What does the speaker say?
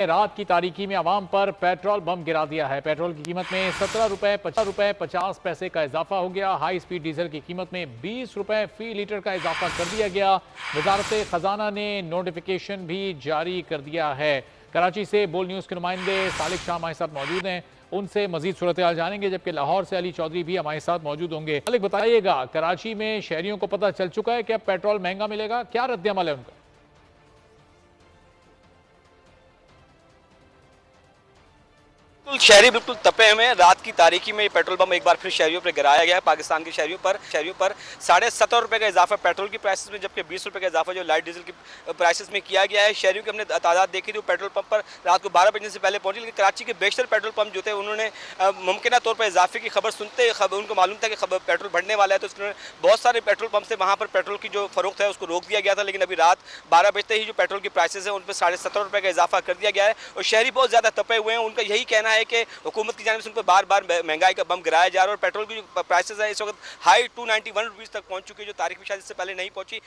रात की तारीकी में आवाम पर पेट्रोल बम गिरा दिया है। पेट्रोल की कीमत में 17 रुपए 50 पैसे का इजाफा हो गया। हाई स्पीड डीजल की कीमत में 20 रुपए फी लीटर का इजाफा कर दिया गया। वजारत खजाना ने नोटिफिकेशन भी जारी कर दिया है। कराची से बोल न्यूज के नुमाइंदे सालिक शाह हमारे साथ मौजूद हैं, उनसे मजीद सूरत हाल जानेंगे, जबकि लाहौर से अली चौधरी भी हमारे साथ मौजूद होंगे। सालिक, बताइएगा, कराची में शहरियों को पता चल चुका है कि अब पेट्रोल महंगा मिलेगा, क्या रद्द-ए-अमल है उनका? शहरी बिल्कुल तपे हुए हैं। रात की तारीकी में पेट्रोल बम एक बार फिर शहरियों पर गिराया गया है। पाकिस्तान के शहरियों पर 17.5 का इजाफा पेट्रोल की प्राइसेस में, जबकि 20 रुपए का इजाफा जो लाइट डीजल की प्राइसेस में किया गया है। शहरियों की हमने तादाद देखी थी, पेट्रोल पंप पर रात को 12 बजने से पहले पहुंची, लेकिन कराची के बेशतर पेट्रोल पंप जो थे उन्होंने मुमकिन तौर पर इजाफे की खबर सुनते उनको मालूम था कि पेट्रोल बढ़ने वाला है, तो उन्होंने बहुत सारे पेट्रोल पंप से वहाँ पर पेट्रोल की जो फरोख्त है उसको रोक दिया गया था। लेकिन अभी रात 12 बजते ही जो पेट्रोल की प्राइसेस है उन पर 17.5 रुपए का इजाफा कर दिया गया है और शहरी बहुत ज़्यादा तपे हुए हैं। उनका यही कहना है कि हुकूमत की जानिब से उन पर बार बार महंगाई का बम गिराया जा रहा है और पेट्रोल की जो प्राइसेस है इस वक्त हाई 291 रुपीज़ तक पहुंच चुकी है, जो तारीख में शायद इससे पहले नहीं पहुंची।